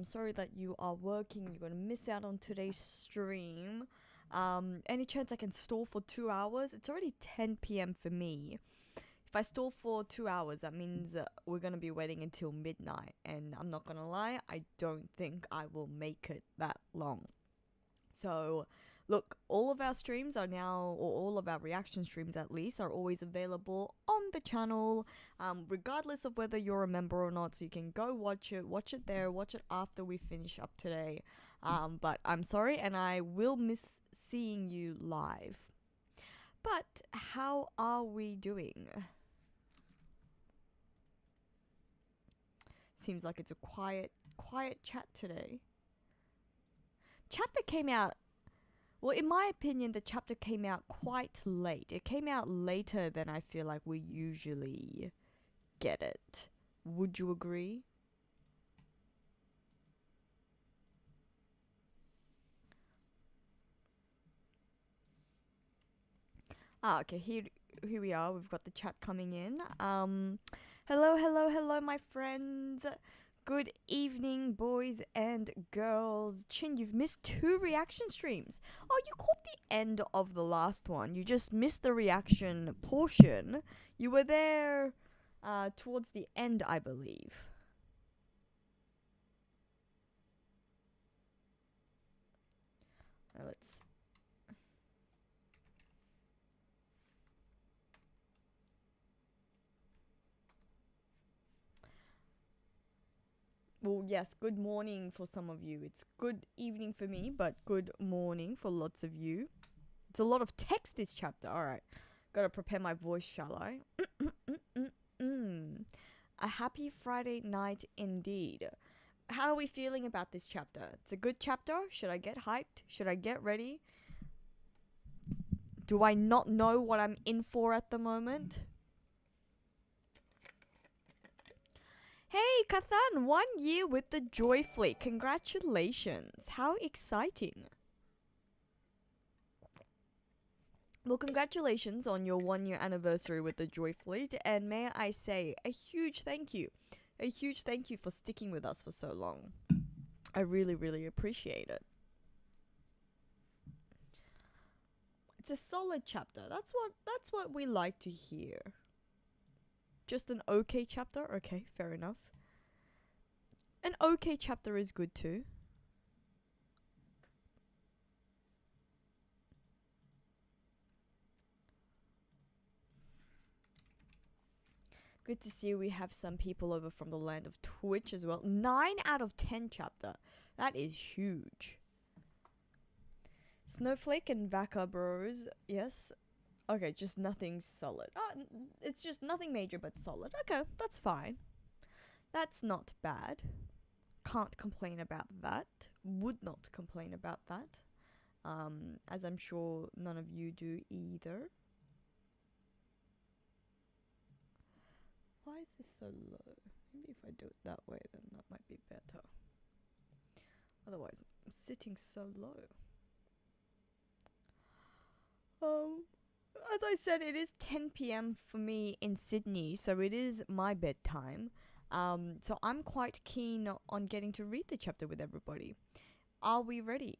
I'm sorry that you are working. You're going to miss out on today's stream. Any chance I can stall for 2 hours? It's already 10 p.m. for me. If I stall for 2 hours, that means we're going to be waiting until midnight. And I'm not going to lie, I don't think I will make it that long. So, look, all of our streams are now, or all of our reaction streams at least, are always available on the channel, regardless of whether you're a member or not. So you can go watch it there, watch it after we finish up today. But I'm sorry, and I will miss seeing you live. But how are we doing? Seems like it's a quiet chat today. Chapter came out, well, in my opinion, the chapter came out quite late. It came out later than I feel like we usually get it. Would you agree? Okay, here we are. We've got the chat coming in. Hello, my friends. Good evening, boys and girls. Chin, you've missed 2 reaction streams. Oh, you caught the end of the last one. You just missed the reaction portion. You were there towards the end, I believe. Let's... Well, yes, good morning for some of you. It's good evening for me, but good morning for lots of you. It's a lot of text, this chapter. Alright, gotta prepare my voice, shall I? A happy Friday night indeed. How are we feeling about this chapter? It's a good chapter. Should I get hyped? Should I get ready? Do I not know what I'm in for at the moment? Hey, Kathan, 1 year with the JoyFleet. Congratulations. How exciting. Well, congratulations on your 1 year anniversary with the JoyFleet. And may I say a huge thank you. A huge thank you for sticking with us for so long. I really, really appreciate it. It's a solid chapter. That's what we like to hear. Just an okay chapter? Okay, fair enough. An okay chapter is good too. Good to see we have some people over from the land of Twitch as well. 9 out of 10 chapter. That is huge. Snowflake and Vaca Bros. Yes. Okay, just nothing solid. It's just nothing major but solid. Okay, that's fine. That's not bad. Can't complain about that. Would not complain about that. As I'm sure none of you do either. Why is this so low? Maybe if I do it that way, then that might be better. Otherwise, I'm sitting so low. As I said, it is 10 p.m. for me in Sydney, so it is my bedtime. So I'm quite keen on getting to read the chapter with everybody. Are we ready?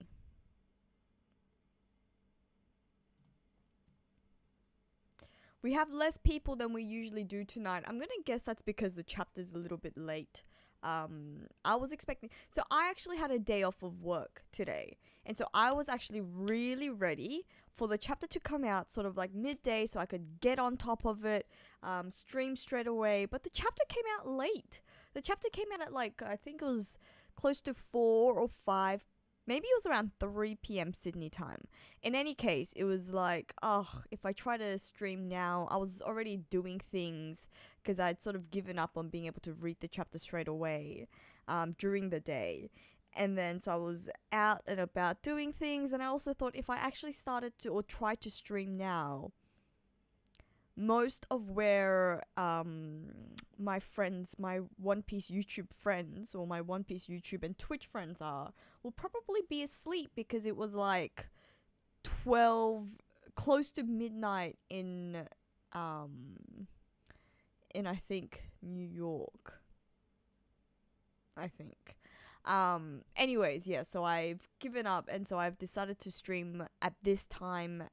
We have less people than we usually do tonight. I'm gonna guess that's because the chapter's a little bit late. I was expecting... So I actually had a day off of work today. And so I was actually really ready for the chapter to come out sort of like midday so I could get on top of it, stream straight away. But the chapter came out late. The chapter came out at like, I think it was close to 4 or 5. Maybe it was around 3 p.m. Sydney time. In any case, it was like, if I try to stream now, I was already doing things because I'd sort of given up on being able to read the chapter straight away during the day. And then so I was out and about doing things, and I also thought if I actually started to or tried to stream now, most of where my friends, my One Piece YouTube friends, or my One Piece YouTube and Twitch friends are, will probably be asleep because it was like 12, close to midnight in I think New York. I think. Anyways, yeah, so I've given up, and so I've decided to stream at this time,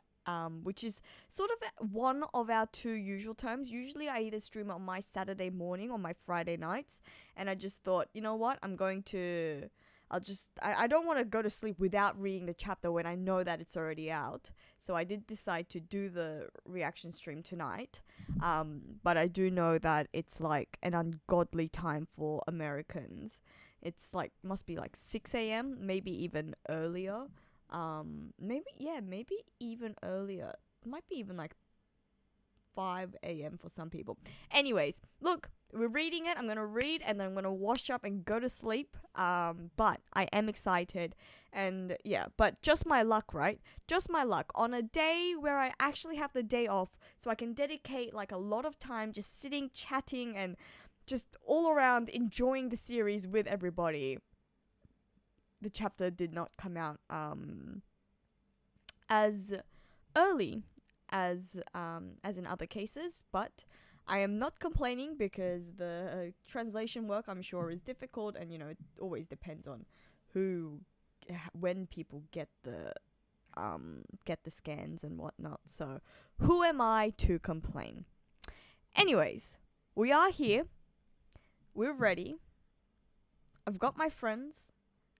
which is sort of one of our two usual times. Usually I either stream on my Saturday morning or my Friday nights, and I just thought, you know what, I don't want to go to sleep without reading the chapter when I know that it's already out. So I did decide to do the reaction stream tonight. But I do know that it's like an ungodly time for Americans. It's like, must be like 6 a.m., maybe even earlier. Maybe even earlier. It might be even like 5 a.m. for some people. Anyways, look, we're reading it. I'm going to read and then I'm going to wash up and go to sleep. But I am excited. And yeah, but just my luck, right? Just my luck. On a day where I actually have the day off, so I can dedicate like a lot of time just sitting, chatting, and just all around enjoying the series with everybody. The chapter did not come out as early as in other cases, but I am not complaining because the translation work, I'm sure, is difficult, and it always depends on when people get the scans and whatnot. So who am I to complain? Anyways, we are here. We're ready. I've got my friends,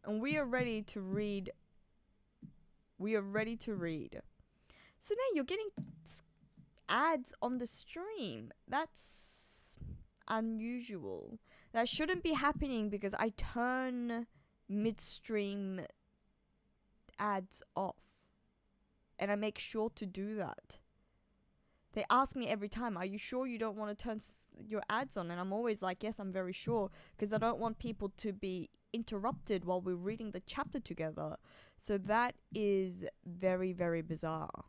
and we are ready to read. So now you're getting ads on the stream. That's unusual. That shouldn't be happening because I turn midstream ads off. And I make sure to do that. They ask me every time, are you sure you don't want to turn your ads on? And I'm always like, yes, I'm very sure. Because I don't want people to be interrupted while we're reading the chapter together. So that is very, very bizarre.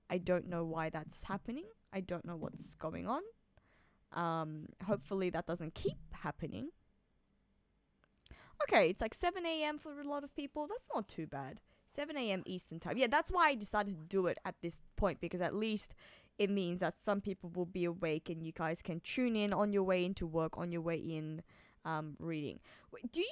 I don't know why that's happening. I don't know what's going on. Hopefully that doesn't keep happening. Okay, it's like 7 a.m. for a lot of people. That's not too bad. 7 a.m. Eastern time. Yeah, that's why I decided to do it at this point, because at least it means that some people will be awake and you guys can tune in on your way into work, on your way in reading. Wait, do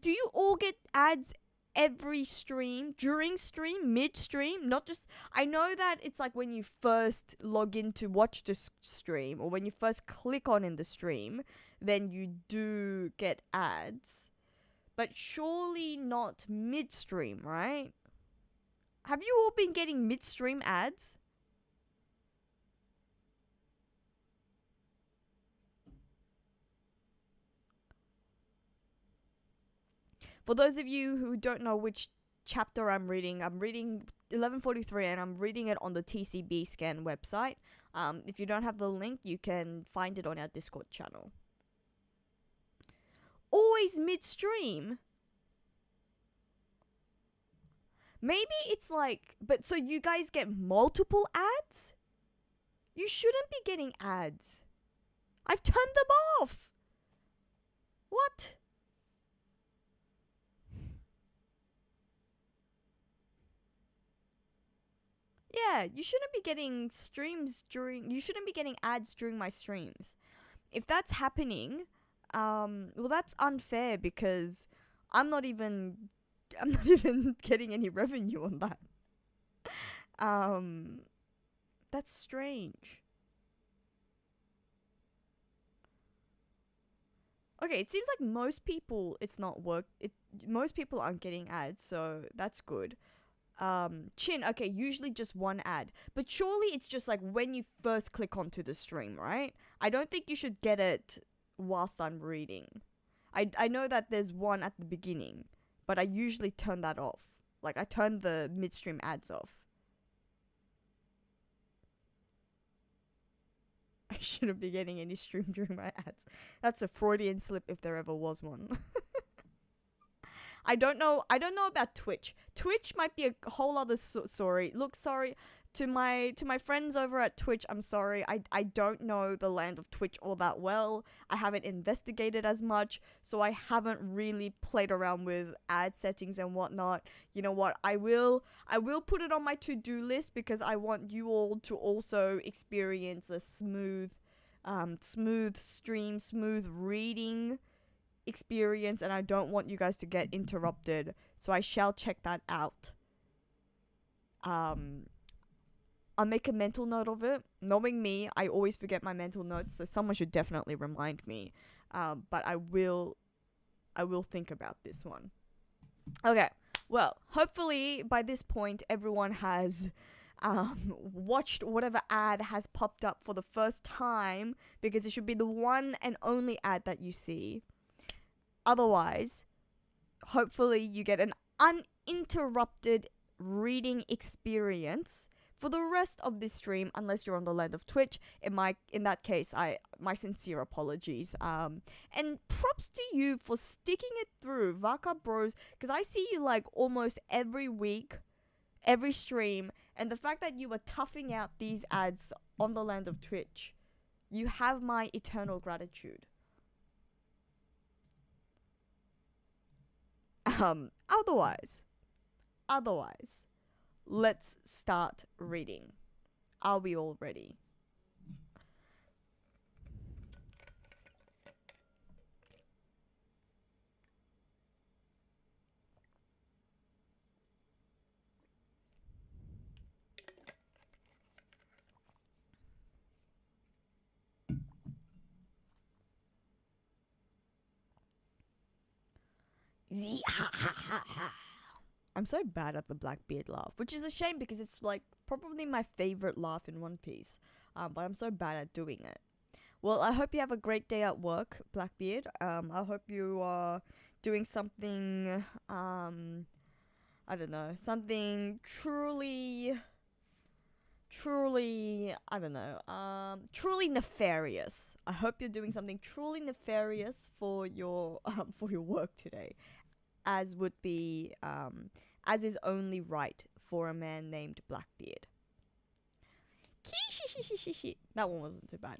you all get ads every stream, during stream, mid-stream? Not just... I know that it's like when you first log in to watch the stream, or when you first click on in the stream, then you do get ads. But surely not midstream, right? Have you all been getting midstream ads? For those of you who don't know which chapter I'm reading 1143, and I'm reading it on the TCB Scan website. If you don't have the link, you can find it on our Discord channel. Always midstream. Maybe it's like... But so you guys get multiple ads? You shouldn't be getting ads. I've turned them off. What? Yeah, you shouldn't be getting you shouldn't be getting ads during my streams. If that's happening, well, that's unfair because I'm not even getting any revenue on that. That's strange. Okay, it seems like most people most people aren't getting ads, so that's good. Chin, okay, usually just one ad. But surely it's just like when you first click onto the stream, right? I don't think you should get it whilst I'm reading. I know that there's one at the beginning, but I usually turn that off. Like, I turn the midstream ads off. I shouldn't be getting any stream during my ads. That's a Freudian slip if there ever was one. I don't know about Twitch. Twitch might be a whole other story. Look, sorry to my friends over at Twitch. I'm sorry. I don't know the land of Twitch all that well. I haven't investigated as much, so I haven't really played around with ad settings and whatnot. You know what? I will put it on my to-do list because I want you all to also experience a smooth stream, smooth reading experience and I don't want you guys to get interrupted. So I shall check that out. I'll make a mental note of it. Knowing me, I always forget my mental notes, so someone should definitely remind me. But I will think about this one. Okay, well, hopefully by this point everyone has watched whatever ad has popped up for the first time, because it should be the one and only ad that you see. Otherwise, hopefully you get an uninterrupted reading experience for the rest of this stream, unless you're on the land of Twitch. In that case, my sincere apologies. And props to you for sticking it through, Vaka Bros, because I see you like almost every week, every stream, and the fact that you were toughing out these ads on the land of Twitch, you have my eternal gratitude. Otherwise, let's start reading. Are we all ready? I'm so bad at the Blackbeard laugh, which is a shame because it's like probably my favorite laugh in One Piece. But I'm so bad at doing it. Well, I hope you have a great day at work, Blackbeard. I hope you are doing something, I don't know, something truly, I don't know, truly nefarious. I hope you're doing something truly nefarious for your work today, as would be, as is only right for a man named Blackbeard. That one wasn't too bad.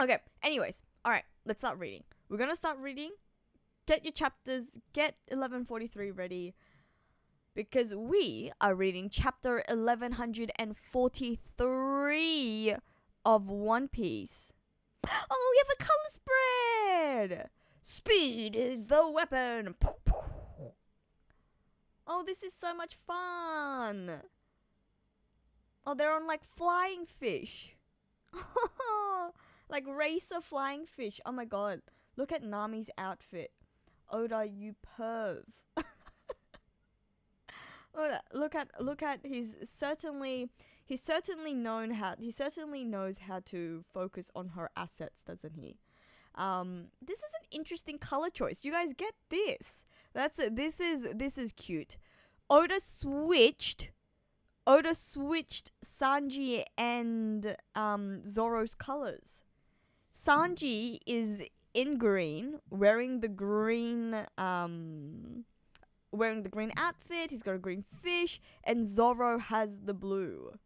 Okay, anyways, alright, let's start reading. We're gonna start reading. Get your chapters, get 1143 ready, because we are reading chapter 1143 of One Piece. Oh, we have a color spread! Speed is the weapon! Oh, this is so much fun! Oh, they're on like flying fish. Like racer flying fish. Oh my god. Look at Nami's outfit. Oda, you perv. Look at he's certainly knows how to focus on her assets, doesn't he? This is an interesting color choice. You guys get this. That's it. This is cute. Oda switched Sanji and Zoro's colors. Sanji is in green, wearing the green outfit. He's got a green fish, and Zoro has the blue.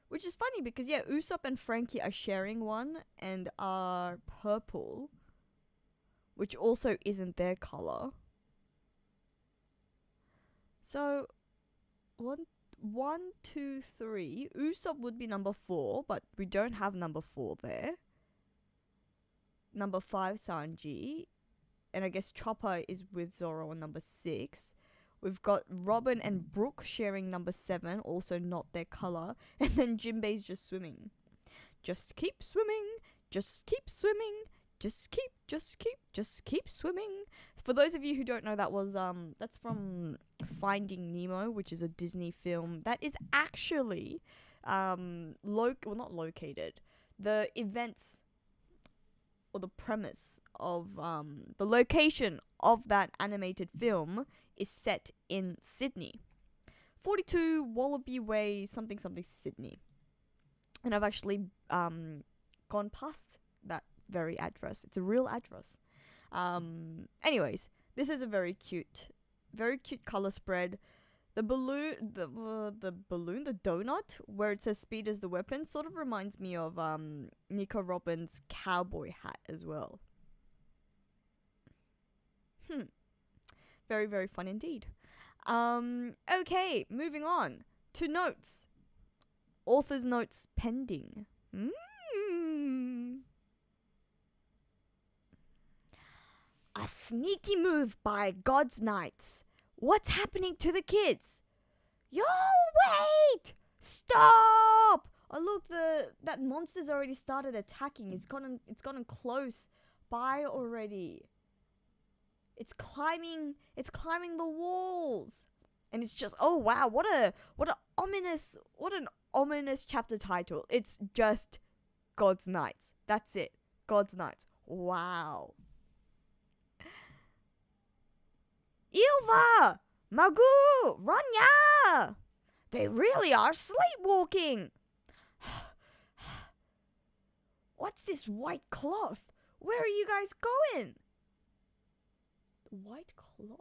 Which is funny because, yeah, Usopp and Frankie are sharing one and are purple, which also isn't their color. So, 1, 2, 3. Usopp would be number 4, but we don't have number 4 there. Number 5, Sanji. And I guess Chopper is with Zoro on number 6. We've got Robin and Brooke sharing number 7, also not their color. And then Jinbei's just swimming. Just keep swimming. Just keep swimming. Just keep swimming. For those of you who don't know, that's from Finding Nemo, which is a Disney film that is actually not located. The events or the premise of the location of that animated film is set in Sydney. 42 Wallaby Way, something Sydney. And I've actually gone past that very address. It's a real address. Anyways, this is a very cute color spread. The donut where it says speed is the weapon sort of reminds me of Nico Robin's cowboy hat as well. Very, very fun indeed. Okay, moving on to notes. Author's notes pending. A sneaky move by God's Knights. What's happening to the kids? Y'all wait! Stop! Oh look, that monster's already started attacking. It's gotten close by already. It's climbing the walls. And it's just, oh wow, what an ominous chapter title. It's just God's Knights. That's it. God's Knights. Wow. Ilva! Magoo! Ranya! They really are sleepwalking. What's this white cloth? Where are you guys going? White cloth?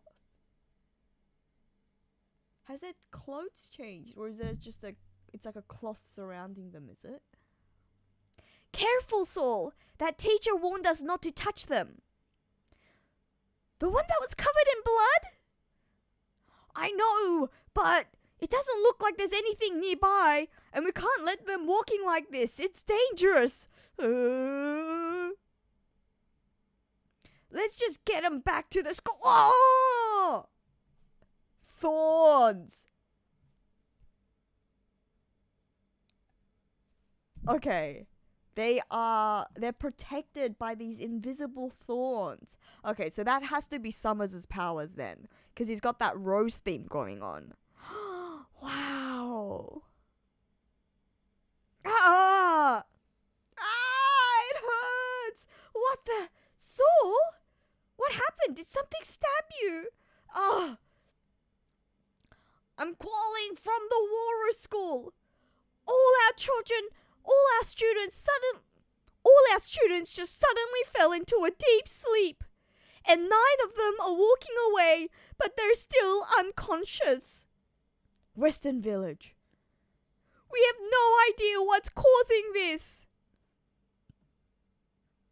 Has their clothes changed? Or is it just it's like a cloth surrounding them, is it? Careful, Saul! That teacher warned us not to touch them. The one that was covered in blood? I know, but it doesn't look like there's anything nearby, and we can't let them walking like this. It's dangerous. Let's just get them back to the school. Oh! Thorns. Okay. They're protected by these invisible thorns. Okay, so that has to be Summers' powers then, because he's got that rose theme going on. Wow. It hurts. What the? Saul? What happened? Did something stab you? I'm calling from the Walrus School. All our students just suddenly fell into a deep sleep. And 9 of them are walking away, but they're still unconscious. Western Village. We have no idea what's causing this.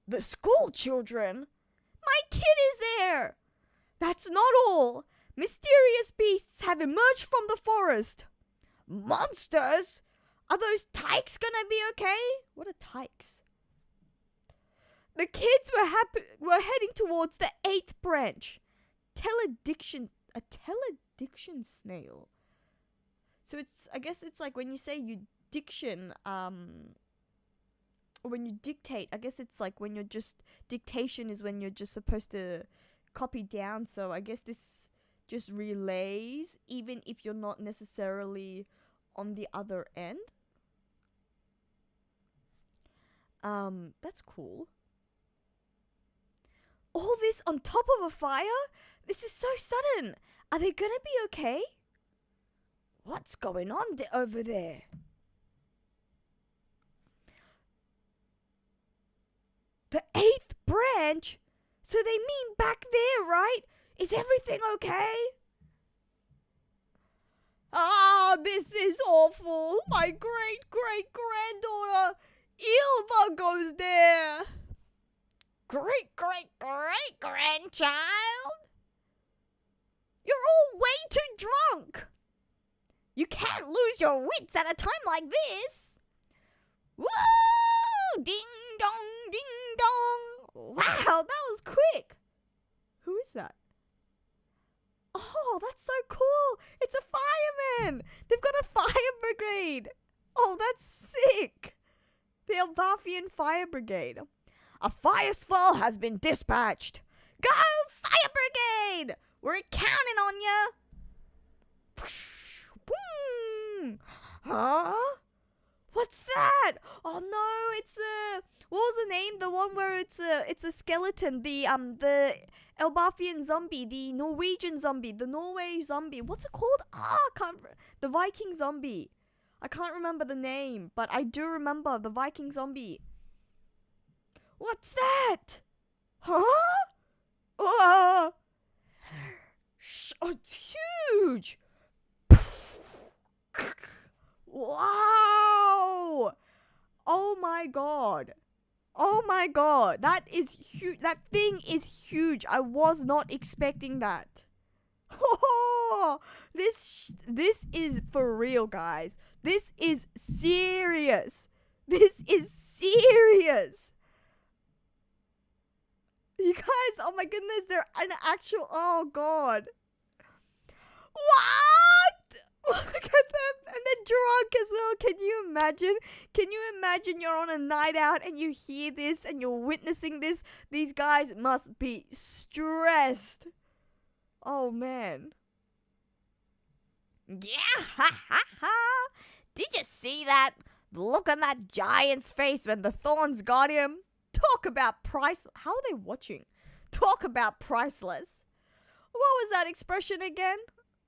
The school children? My kid is there. That's not all. Mysterious beasts have emerged from the forest. Monsters? Are those tykes gonna be okay? What are tykes? The kids were heading towards the 8th branch. A telediction snail. So I guess it's like when you say you diction, or when you dictate, I guess it's like when dictation is when you're just supposed to copy down. So I guess this just relays even if you're not necessarily on the other end. That's cool. All this on top of a fire? This is so sudden. Are they gonna be okay? What's going on over there? The 8th branch? So they mean back there, right? Is everything okay? This is awful. My great-great-granddaughter, Ilva, goes there. Great-great-great-grandchild? You're all way too drunk. You can't lose your wits at a time like this. Woo! Ding dong, ding dong. Wow, that was quick. Who is that? Oh, that's so cool. It's a fireman. They've got a fire brigade. Oh, that's sick. The Elbathian Fire Brigade. A fire spell has been dispatched. Go, Fire Brigade! We're counting on ya. Boom. Huh? What's that? Oh no, it's what was the name? The one where it's a skeleton. The Elbathian zombie, the Norwegian zombie, the Norway zombie. What's it called? The Viking zombie. I can't remember the name, but I do remember the Viking zombie. What's that? Huh? Oh, it's huge. Wow. Oh my god. Oh my god. That is huge. That thing is huge. I was not expecting that. Oh, this is for real, guys. This is serious. This is serious. You guys, oh my goodness, they're an actual, oh god. What? Look at them. And they're drunk as well. Can you imagine? Can you imagine you're on a night out and you hear this and you're witnessing this? These guys must be stressed. Oh man. Yeah, ha ha ha. Did you see that? The look on that giant's face when the thorns got him. Talk about priceless. How are they watching? Talk about priceless. What was that expression again?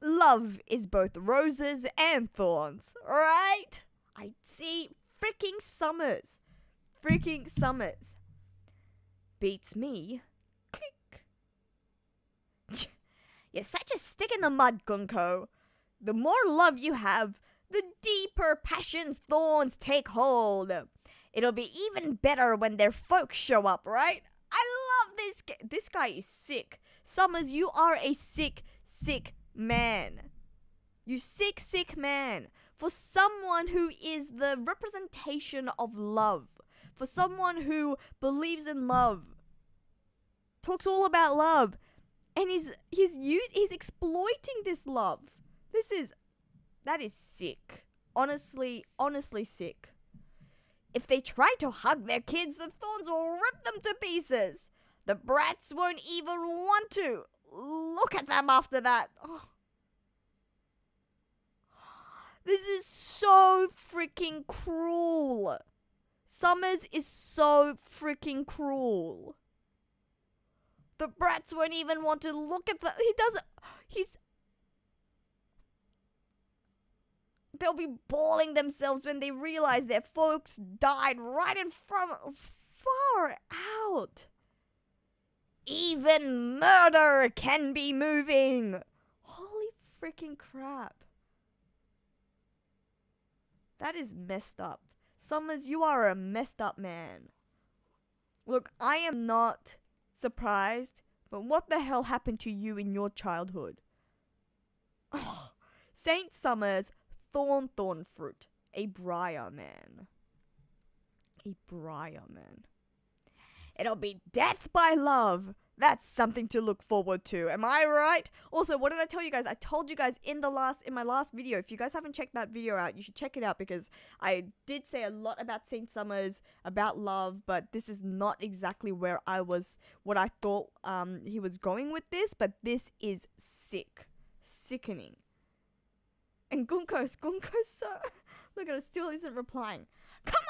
Love is both roses and thorns, right? I see. Freaking Summers. Freaking Summers. Beats me. Click. You're such a stick in the mud, Gunko. The more love you have, the deeper passion's thorns take hold. It'll be even better when their folks show up, right? I love this. This guy is sick. Summers, you are a sick, sick man. You sick, sick man. For someone who is the representation of love. For someone who believes in love. Talks all about love. And he's exploiting this love. That is sick. Honestly sick. If they try to hug their kids, the thorns will rip them to pieces. The brats won't even want to. Look at them after that. Oh. This is so freaking cruel. Summers is so freaking cruel. The brats won't even want to look at they'll be bawling themselves when they realize their folks died right in front of, far out. Even murder can be moving. Holy freaking crap. That is messed up. Summers, you are a messed up man. Look, I am not surprised, but what the hell happened to you in your childhood? Oh, Saint Summers, thorn fruit. A briar man. A briar man. It'll be death by love. That's something to look forward to. Am I right? Also, what did I tell you guys? I told you guys in my last video. If you guys haven't checked that video out, you should check it out because I did say a lot about Saint Summers, about love, but this is not exactly what I thought he was going with this, but this is sick. Sickening. And Gunko's so look at it, still isn't replying. Come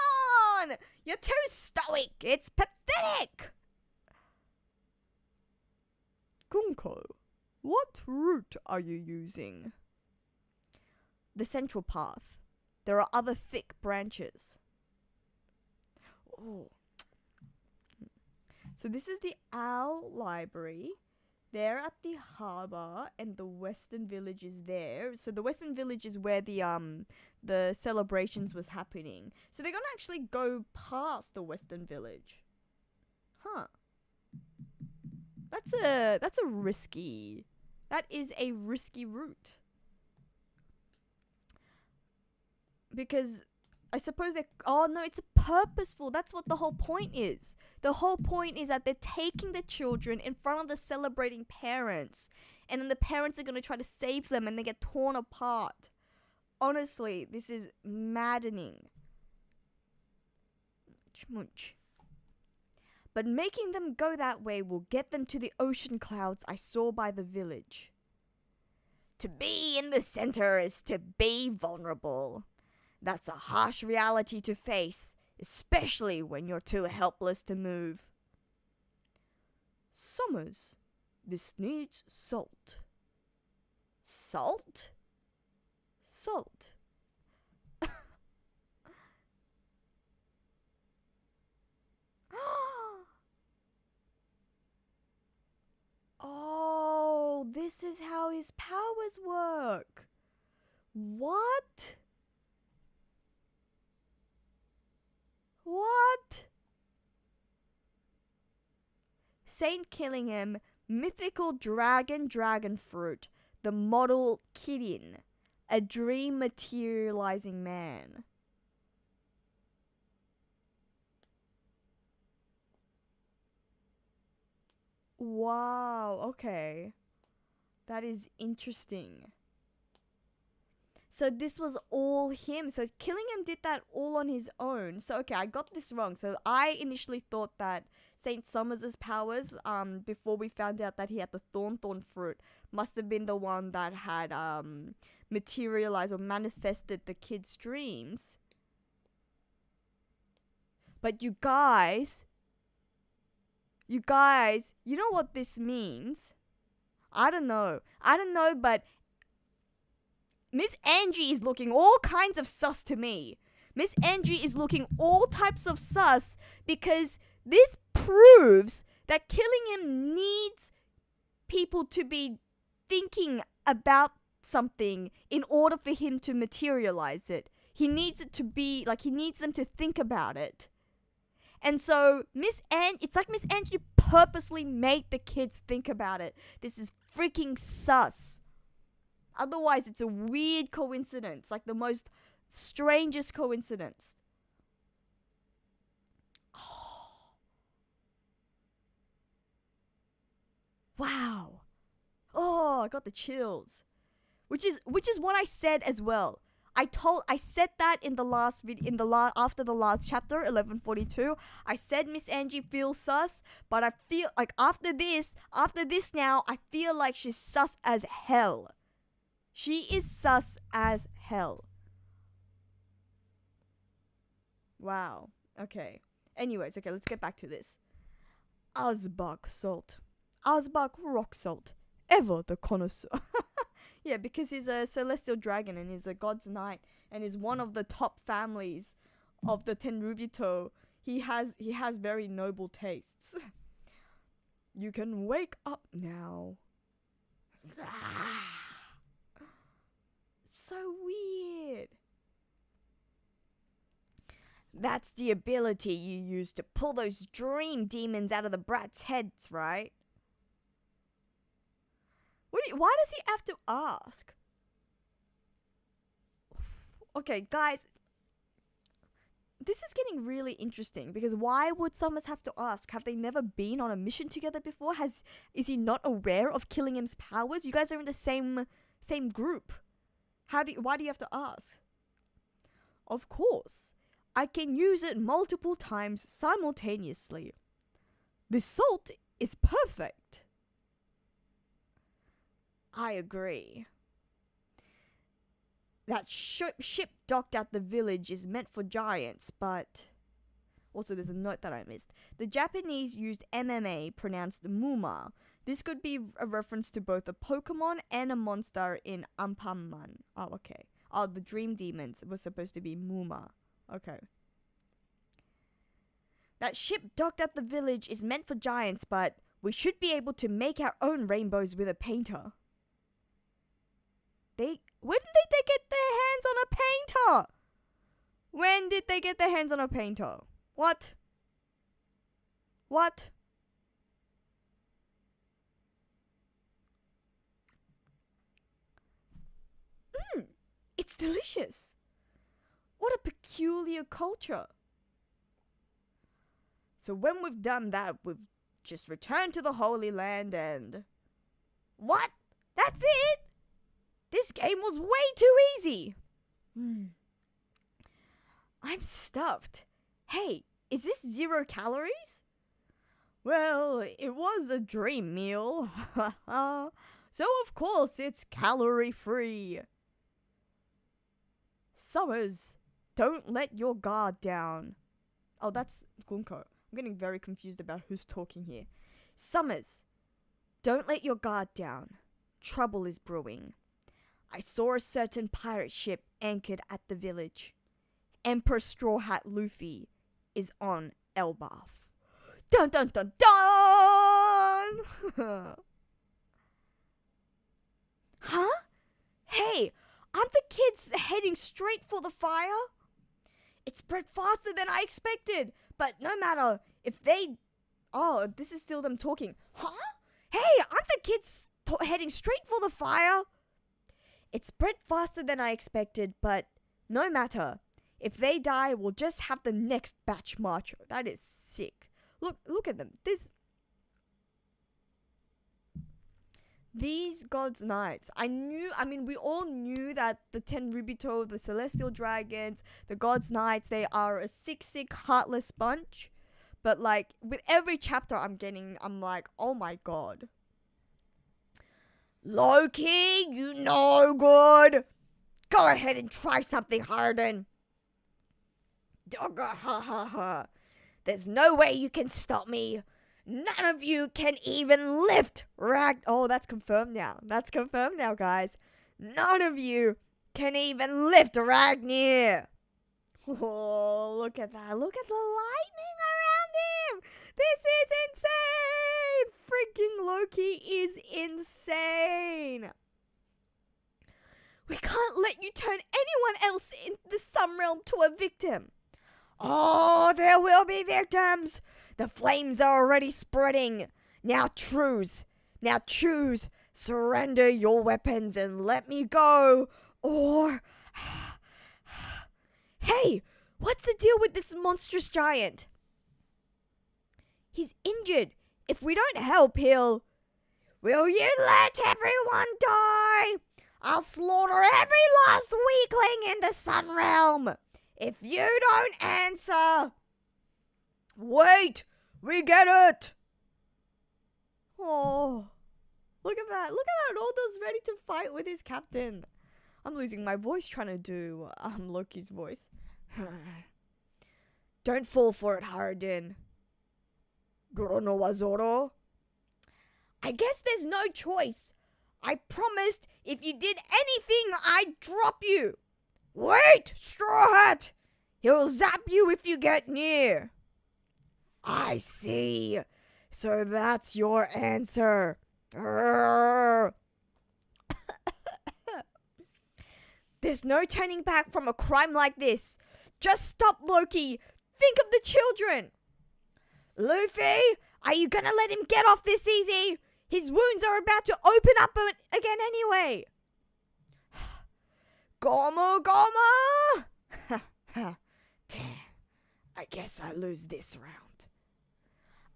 on! You're too stoic. It's pathetic. Gunko, what route are you using? The central path. There are other thick branches. Oh. So this is the Owl Library. They're at the harbour, and the Western Village is there. So the Western Village is where the celebrations was happening. So they're gonna actually go past the Western Village. Huh. That is a risky route. Because I suppose oh no, it's purposeful. That's what the whole point is. The whole point is that they're taking the children in front of the celebrating parents. And then the parents are going to try to save them and they get torn apart. Honestly, this is maddening. Schmunch. But making them go that way will get them to the ocean clouds I saw by the village. To be in the center is to be vulnerable. That's a harsh reality to face, especially when you're too helpless to move. Summers, this needs salt. Salt? Salt. Oh, this is how his powers work. What? What? Saint Killingham, mythical dragon fruit. the model Kirin, a dream materializing man. Wow, okay. That is interesting. So this was all him. So Killingham did that all on his own. So okay, I got this wrong. So I initially thought that Saint Summers' powers, before we found out that he had the thorn fruit, must have been the one that had materialized or manifested the kid's dreams. But you guys, you know what this means? I don't know, but Miss Angie is looking all kinds of sus to me. Miss Angie is looking all types of sus because this proves that Killingham needs people to be thinking about something in order for him to materialize it. He needs it to be, like, he needs them to think about it. And so it's like Miss Angie purposely made the kids think about it. This is freaking sus. Otherwise, it's a weird coincidence, like the most strangest coincidence. Oh. Wow. Oh, I got the chills. Which is what I said as well. I said that in the last after the last chapter 1142. I said Miss Angie feels sus, but I feel like after this now, I feel like she's sus as hell. She is sus as hell. Wow. Okay. Anyways, okay, let's get back to this. Asbach salt. Asbach rock salt. Ever the connoisseur. Yeah, because he's a celestial dragon and he's a god's knight and is one of the top families of the Tenryubito. He has very noble tastes. You can wake up now. So weird. That's the ability you use to pull those dream demons out of the brats' heads, right? Why does he have to ask? Okay, guys. This is getting really interesting because why would Summers have to ask? Have they never been on a mission together before? Is he not aware of Killingham's powers? You guys are in the same group. Why do you have to ask? Of course. I can use it multiple times simultaneously. The salt is perfect. I agree. That ship docked at the village is meant for giants, but... Also, there's a note that I missed. The Japanese used MMA, pronounced Muma. This could be a reference to both a Pokemon and a monster in Ampamman. Oh, okay. Oh, the Dream Demons were supposed to be Muma. Okay. That ship docked at the village is meant for giants, but we should be able to make our own rainbows with a painter. When did they get their hands on a painter? When did they get their hands on a painter? What? It's delicious. What a peculiar culture. So when we've done that, we've just returned to the Holy Land and... What? That's it? This game was way too easy. I'm stuffed. Hey, is this 0 calories? Well, it was a dream meal. So of course it's calorie free. Summers, don't let your guard down. Oh, that's Gunko. I'm getting very confused about who's talking here. Summers, don't let your guard down. Trouble is brewing. I saw a certain pirate ship anchored at the village. Emperor Straw Hat Luffy is on Elbaf. Dun dun dun dun! Huh? Hey, aren't the kids heading straight for the fire? It spread faster than I expected, but no matter if they... Oh, this is still them talking. Huh? Hey, aren't the kids heading straight for the fire? It spread faster than I expected, but no matter. If they die, we'll just have the next batch march. That is sick. Look at them. These God's Knights. We all knew that the Tenryubito, the Celestial Dragons, the God's Knights, they are a sick, heartless bunch. But like, with every chapter I'm like, oh my god. Loki, you no good. Go ahead and try something, Harden. There's no way you can stop me. None of you can even lift Oh, that's confirmed now. That's confirmed now, guys. None of you can even lift Ragnir. Oh, look at that. Look at the lightning around him. This is insane. Freaking Loki is insane. We can't let you turn anyone else in the Sun Realm to a victim. Oh, there will be victims. The flames are already spreading. Now choose. Surrender your weapons and let me go. Or... Hey, what's the deal with this monstrous giant? He's injured. If we don't help, he'll... Will you let everyone die? I'll slaughter every last weakling in the Sun Realm. If you don't answer... Wait! We get it! Oh, look at that. Look at that. Aldo's ready to fight with his captain. I'm losing my voice trying to do Loki's voice. Don't fall for it, Harden. Gorono Wazoro? I guess there's no choice. I promised if you did anything, I'd drop you. Wait, Straw Hat! He'll zap you if you get near. I see. So that's your answer. There's no turning back from a crime like this. Just stop Loki. Think of the children. Luffy, are you gonna let him get off this easy? His wounds are about to open up again anyway. Gomu Gomu! Damn, I guess I lose this round.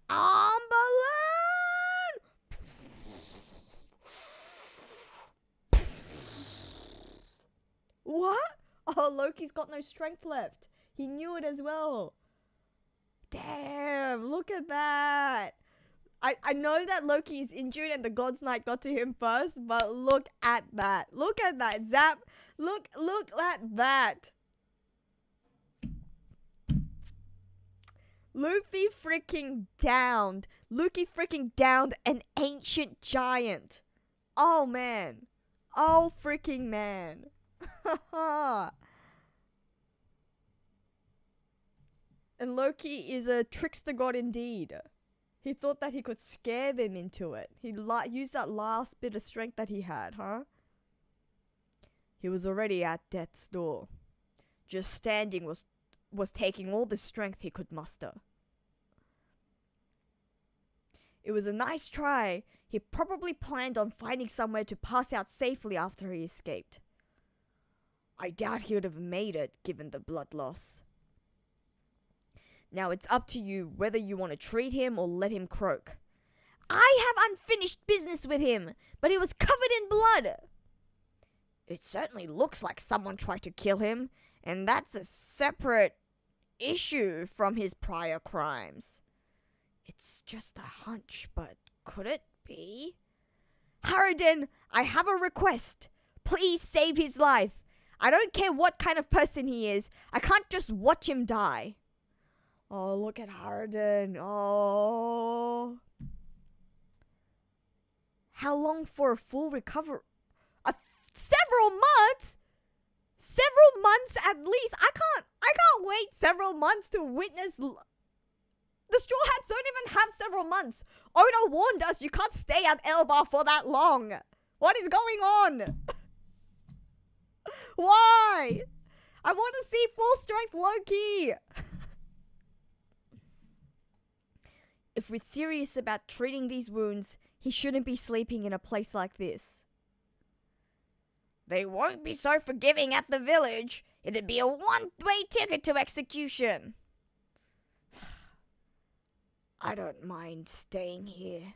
Balloon! What? Oh, Loki's got no strength left. He knew it as well. Damn, look at that. I know that Loki is injured and the God's Knight got to him first, but look at that. Look at that. Zap. Look at that. Luffy freaking downed an ancient giant. Oh, man. Oh, freaking man. And Loki is a trickster god indeed. He thought that he could scare them into it. He used that last bit of strength that he had, huh? He was already at death's door. Just standing was taking all the strength he could muster. It was a nice try. He probably planned on finding somewhere to pass out safely after he escaped. I doubt he would have made it, given the blood loss. Now it's up to you whether you want to treat him or let him croak. I have unfinished business with him, but he was covered in blood. It certainly looks like someone tried to kill him, and that's a separate issue from his prior crimes. It's just a hunch, but could it be? Harridan, I have a request. Please save his life. I don't care what kind of person he is. I can't just watch him die. Oh, look at Harridan. Oh. How long for a full recovery? Several months? Several months at least. I can't wait several months to witness. The Straw Hats don't even have several months. Oda warned us you can't stay at Elba for that long. What is going on? Why? I want to see full strength Loki. If we're serious about treating these wounds, he shouldn't be sleeping in a place like this. They won't be so forgiving at the village. It'd be a one-way ticket to execution. I don't mind staying here.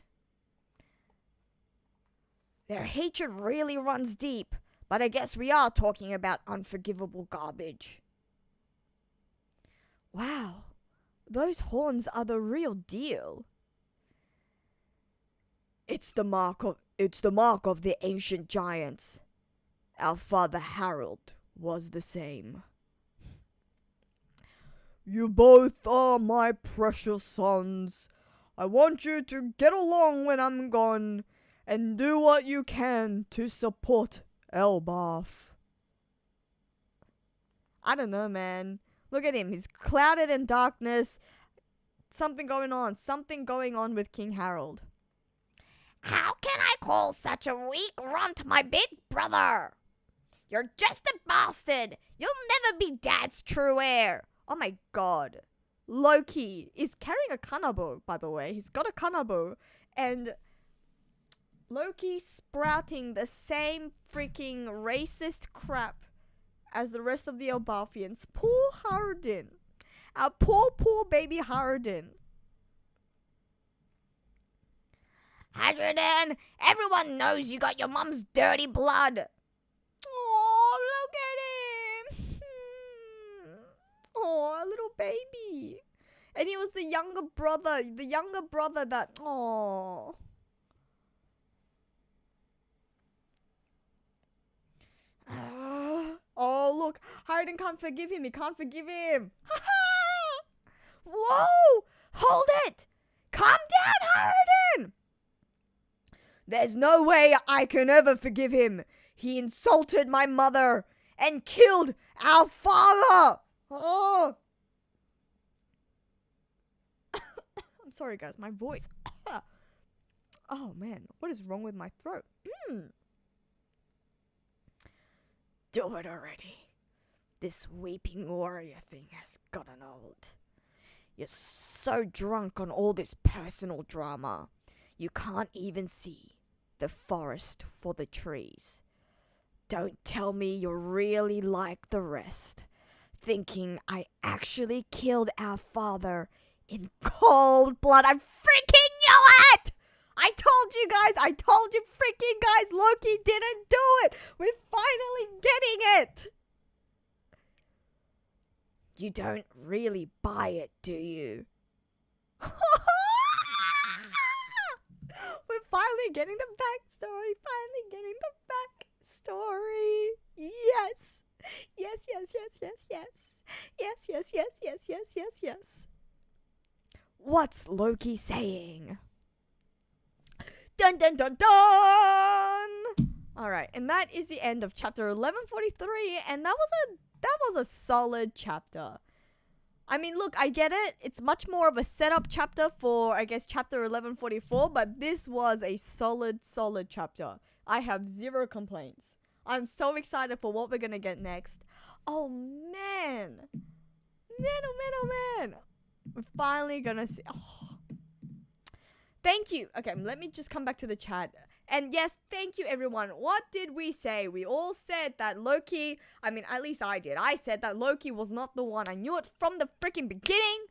Their hatred really runs deep, but I guess we are talking about unforgivable garbage. Wow, those horns are the real deal. It's the mark of the ancient giants. Our father Harold was the same. You both are my precious sons. I want you to get along when I'm gone and do what you can to support Elbaf. I don't know, man. Look at him. He's clouded in darkness. Something going on with King Harold. How can I call such a weak runt my big brother? You're just a bastard. You'll never be Dad's true heir. Oh my god. Loki is carrying a kanabo, by the way. He's got a kanabo. And Loki sprouting the same freaking racist crap as the rest of the Elbafians. Poor Hardin. Our poor baby Hardin. Hadrian, everyone knows you got your mum's dirty blood. Oh, look at him. Oh, a little baby. And he was the younger brother that, oh. Oh, look. Hardin can't forgive him. He can't forgive him. Whoa! Hold it! Calm down, Hardin! There's no way I can ever forgive him. He insulted my mother and killed our father. Oh. I'm sorry, guys. My voice. Oh, man. What is wrong with my throat? Do it already. This weeping warrior thing has gotten old. You're so drunk on all this personal drama. You can't even see the forest for the trees. Don't tell me you're really like the rest, thinking I actually killed our father in cold blood. I freaking knew it! I told you freaking guys, Loki didn't do it! We're finally getting it! You don't really buy it, do you? We're finally getting the backstory. Yes. Yes. What's Loki saying? Dun dun dun dun! Alright, and that is the end of chapter 1143, and that was a solid chapter. I mean, look, I get it. It's much more of a setup chapter for, I guess, chapter 1144, but this was a solid chapter. I have zero complaints. I'm so excited for what we're gonna get next. Oh, man. Man. We're finally gonna see. Oh. Thank you. Okay, let me just come back to the chat. And yes, thank you, everyone. What did we say? We all said that Loki, I mean, at least I did. I said that Loki was not the one. I knew it from the freaking beginning.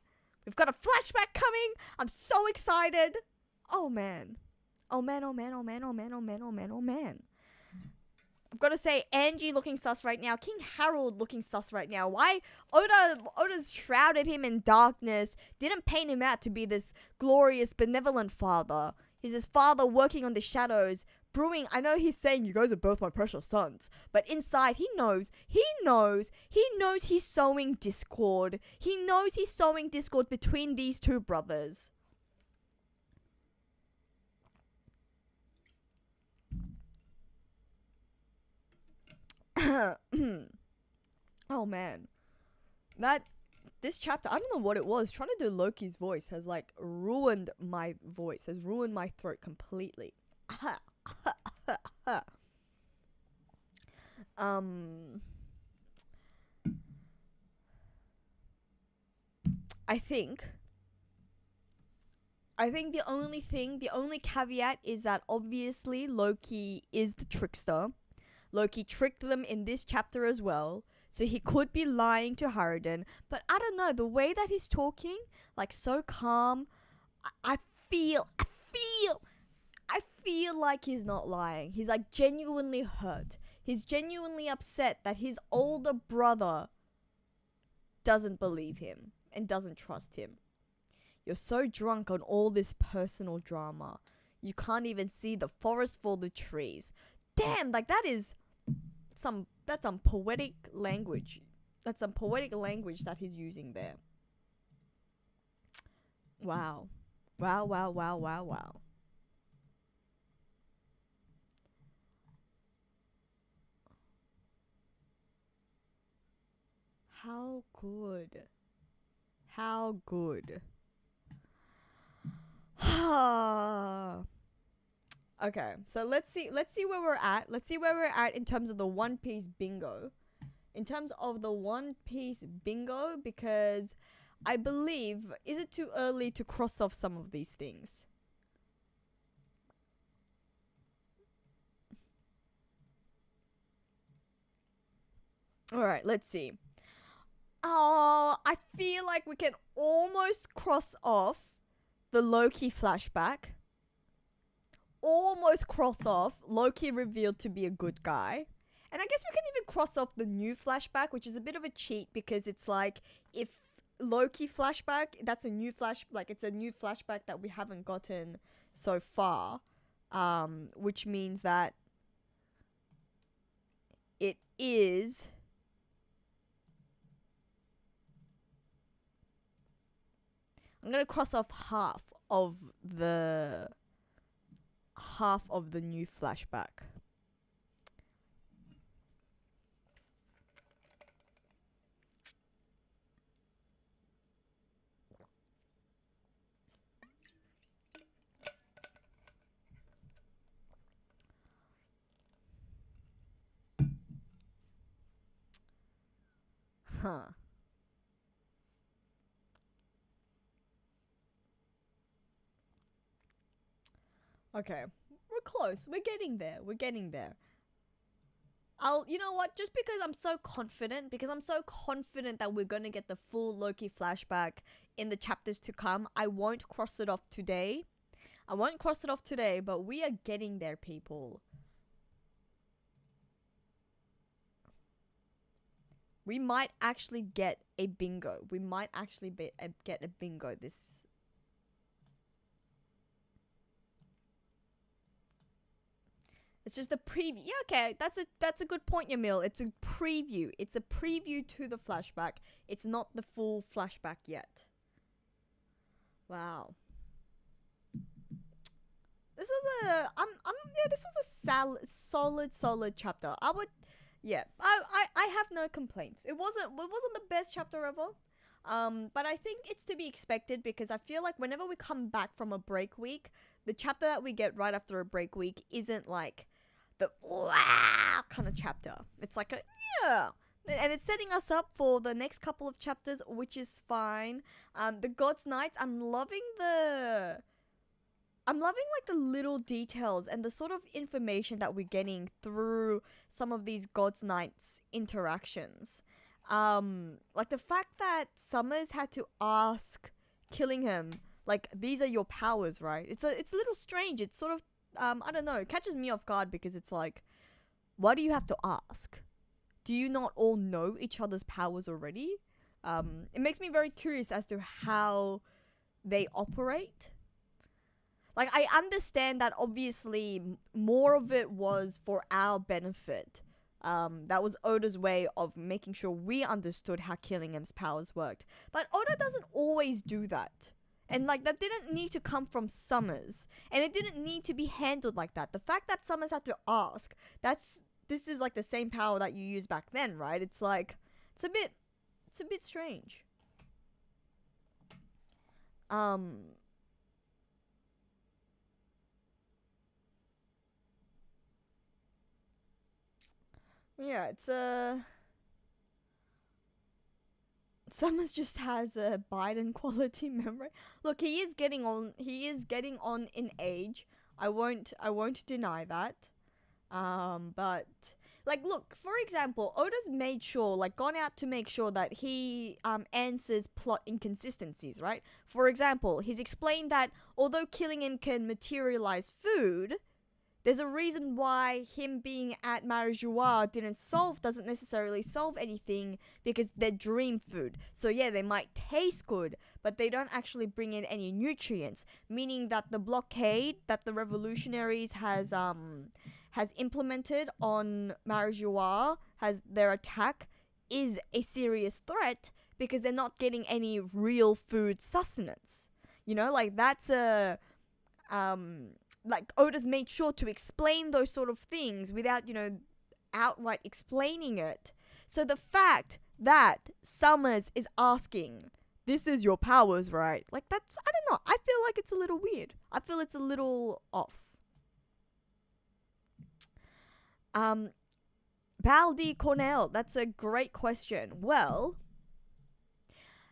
We've got a flashback coming. I'm so excited. Oh, man. I've got to say, Angie looking sus right now. King Harold looking sus right now. Why? Oda's shrouded him in darkness. Didn't paint him out to be this glorious, benevolent father. He's his father working on the shadows, brewing. I know he's saying, you guys are both my precious sons. But inside, he knows he's sowing discord. He knows he's sowing discord between these two brothers. Oh, man. This chapter, I don't know what it was. Trying to do Loki's voice has, like, ruined my voice. Has ruined my throat completely. I think the only caveat is that obviously Loki is the trickster. Loki tricked them in this chapter as well. So he could be lying to Harridan. But I don't know, the way that he's talking, like so calm, I feel like he's not lying. He's like genuinely hurt. He's genuinely upset that his older brother doesn't believe him and doesn't trust him. You're so drunk on all this personal drama. You can't even see the forest for the trees. Damn, like that's some poetic language. That's some poetic language that he's using there. Wow. Wow, wow, wow, wow, wow. How good. How good. Okay, so let's see where we're at. Let's see where we're at in terms of the One Piece bingo. In terms of the One Piece bingo, because I believe, is it too early to cross off some of these things? Alright, let's see. Oh, I feel like we can almost cross off the Loki flashback. Almost cross off Loki revealed to be a good guy. And I guess we can even cross off the new flashback, which is a bit of a cheat because it's like if Loki flashback, that's a new it's a new flashback that we haven't gotten so far. Which means that it is I'm gonna cross off half of the new flashback. Huh. Okay. We're close. We're getting there. We're getting there. You know what? Just because I'm so confident that we're gonna get the full Loki flashback in the chapters to come, I won't cross it off today. But we are getting there, people. We might actually get a bingo. Get a bingo this. It's just a preview. Yeah, okay, that's a good point, Yamil. It's a preview. It's a preview to the flashback. It's not the full flashback yet. Wow. This was a solid chapter. I have no complaints. It wasn't the best chapter ever. But I think it's to be expected because I feel like whenever we come back from a break week, the chapter that we get right after a break week isn't like the wow kind of chapter. It's like a yeah. And it's setting us up for the next couple of chapters, which is fine. The God's Knights, I'm loving like the little details and the sort of information that we're getting through some of these God's Knights interactions. Like the fact that Summers had to ask Killingham, like, these are your powers, right? It's a little strange. It's sort of, I don't know, it catches me off guard because it's like, why do you have to ask? Do you not all know each other's powers already? It makes me very curious as to how they operate. Like, I understand that obviously more of it was for our benefit. That was Oda's way of making sure we understood how Killingham's powers worked. But Oda doesn't always do that. And, like, that didn't need to come from Summers. And it didn't need to be handled like that. The fact that Summers had to ask, this is, like, the same power that you used back then, right? It's, like, it's a bit strange. Yeah, it's Summers just has a Biden quality memory. Look, he is getting on in age. I won't deny that. But Like, look, for example, Oda's made sure, like, gone out to make sure that he answers plot inconsistencies, right? For example, he's explained that although Killingham can materialize food, there's a reason why him being at Marijois doesn't necessarily solve anything, because they're dream food. So yeah, they might taste good, but they don't actually bring in any nutrients, meaning that the blockade that the revolutionaries has implemented on Marijois, has their attack, is a serious threat because they're not getting any real food sustenance. You know, like that's a like Oda's made sure to explain those sort of things without, you know, outright explaining it. So the fact that Summers is asking, "This is your powers, right?" Like, that's, I don't know. I feel like it's a little weird. I feel it's a little off. Baldi Cornell, that's a great question. Well,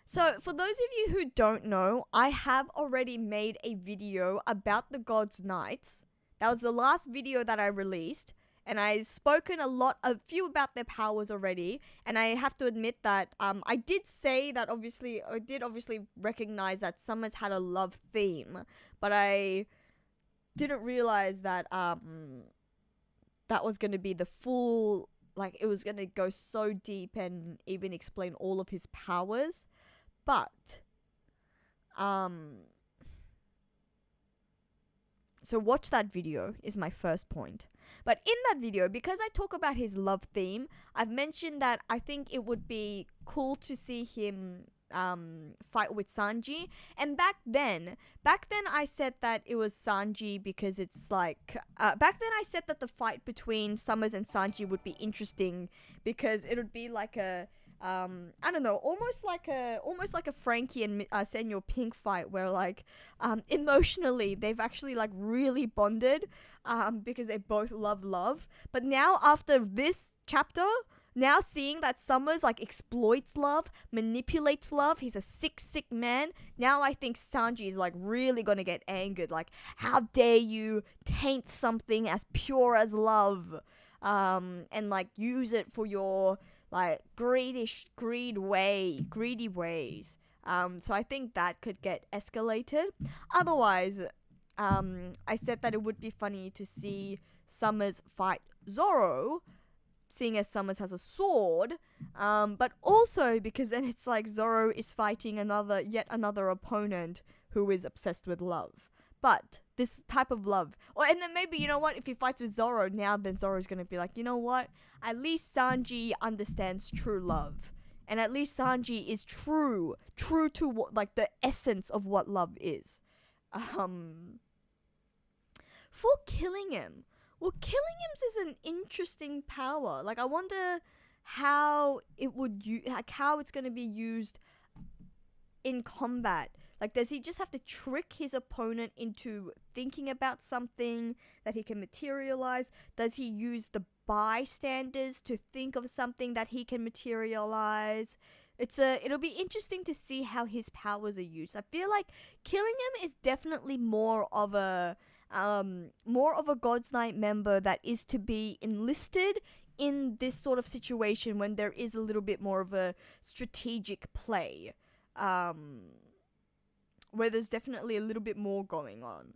so for those of you who don't know, I have already made a video about the God's Knights. That was the last video that I released, and I've spoken a few about their powers already, and I have to admit that I did say that I did obviously recognize that Summers had a love theme, but I didn't realize that that was going to be the full, like, it was going to go so deep and even explain all of his powers. But so watch that video is my first point. But in that video, because I talk about his love theme, I've mentioned that I think it would be cool to see him fight with Sanji. And back then I said that it was Sanji because it's like back then I said that the fight between Summers and Sanji would be interesting because it would be like a I don't know, almost like a Frankie and Senor Pink fight where, like, emotionally they've actually, like, really bonded because they both love. But now after this chapter, now seeing that Summers, like, exploits love, manipulates love, he's a sick man. Now I think Sanji is, like, really gonna get angered. Like, how dare you taint something as pure as love, and, like, use it for your, like, greedy ways. So I think that could get escalated. Otherwise, I said that it would be funny to see Summers fight Zoro, seeing as Summers has a sword, but also because then it's like Zoro is fighting yet another opponent who is obsessed with love. But this type of love, and then maybe, you know what, if he fights with Zoro now, then Zoro's gonna be like, you know what, at least Sanji understands true love, and at least Sanji is true to what, like, the essence of what love is. For Killingham, well, Killingham's is an interesting power. Like, I wonder how how it's gonna be used in combat. Like, does he just have to trick his opponent into thinking about something that he can materialize? Does he use the bystanders to think of something that he can materialize? It'll be interesting to see how his powers are used. I feel like Killingham is definitely more of a God's Knight member that is to be enlisted in this sort of situation when there is a little bit more of a strategic play. Where there's definitely a little bit more going on.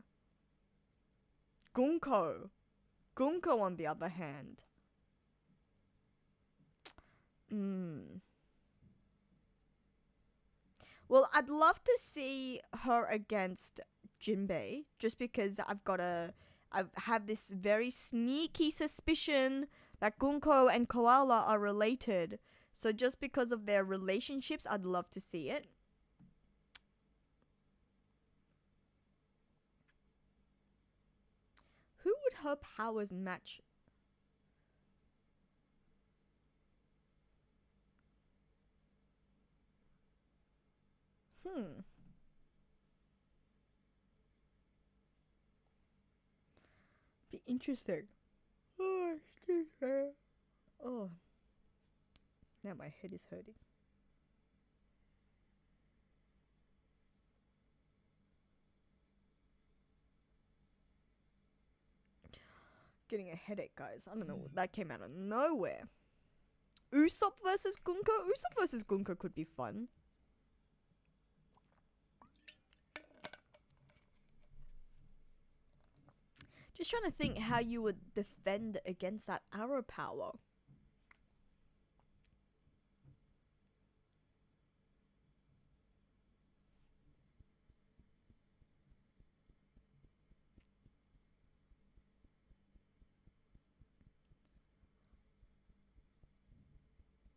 Gunko, on the other hand. Well, I'd love to see her against Jinbei, just because I have this very sneaky suspicion that Gunko and Koala are related. So just because of their relationships, I'd love to see it. Who would her powers match? Be interesting. Oh, excuse me. Oh. Now my head is hurting. getting a headache, guys. I don't know. That came out of nowhere. Usopp versus Gunko? Usopp versus Gunko could be fun. Just trying to think how you would defend against that arrow power.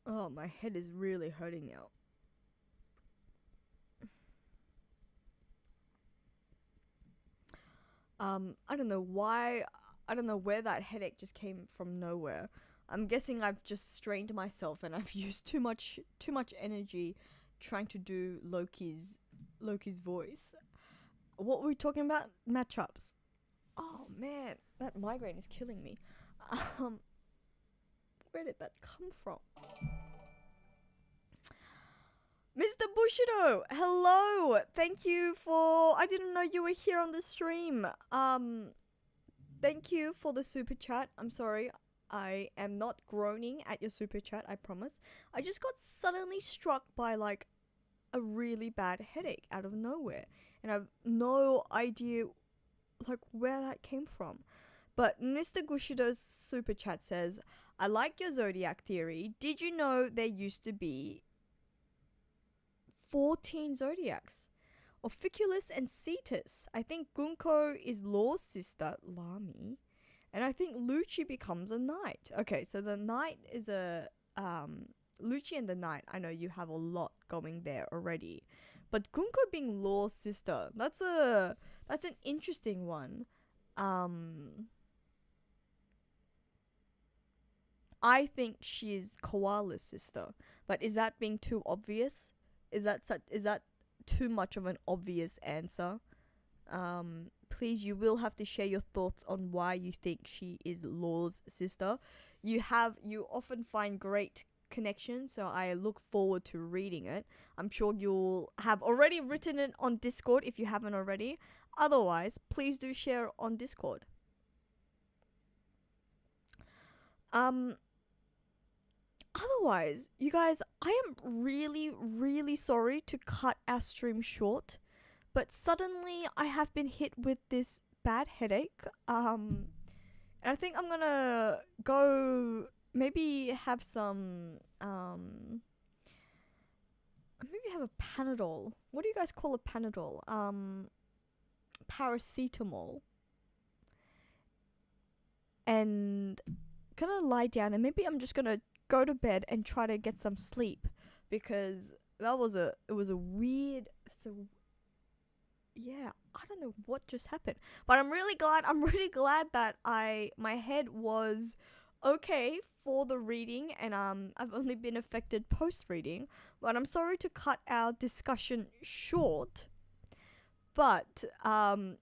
Oh, my head is really hurting now. I don't know why. I don't know where that headache just came from nowhere. I'm guessing I've just strained myself and I've used too much energy trying to do Loki's voice. What were we talking about? Matchups. Oh man, that migraine is killing me. Where did that come from? Mr. Bushido, hello. Thank you for. I didn't know you were here on the stream. Thank you for the super chat. I'm sorry. I am not groaning at your super chat, I promise. I just got suddenly struck by like a really bad headache out of nowhere. And I have no idea like where that came from. But Mr. Bushido's super chat says, I like your zodiac theory. Did you know there used to be 14 zodiacs? Ophiuchus and Cetus. I think Gunko is Law's sister, Lami. And I think Lucci becomes a knight. Okay, so the knight is a... Lucci and the knight, I know you have a lot going there already. But Gunko being Law's sister, that's an interesting one. I think she's Koala's sister. But is that being too obvious? Is that too much of an obvious answer? Please, you will have to share your thoughts on why you think she is Law's sister. You often find great connection, so I look forward to reading it. I'm sure you'll have already written it on Discord if you haven't already. Otherwise, please do share on Discord. Otherwise, you guys, I am really, really sorry to cut our stream short, but suddenly I have been hit with this bad headache. And I think I'm gonna go maybe have some, maybe have a Panadol. What do you guys call a Panadol? Paracetamol. And gonna lie down and maybe I'm just gonna go to bed and try to get some sleep, because it was a weird yeah, I don't know what just happened, but I'm really glad that my head was okay for the reading, and I've only been affected post reading, but I'm sorry to cut our discussion short. But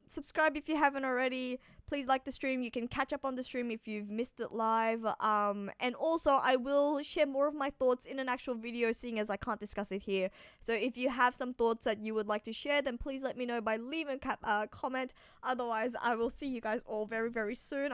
subscribe if you haven't already. Please like the stream. You can catch up on the stream if you've missed it live. And also, I will share more of my thoughts in an actual video, seeing as I can't discuss it here. So if you have some thoughts that you would like to share, then please let me know by leaving a comment. Otherwise, I will see you guys all very, very soon.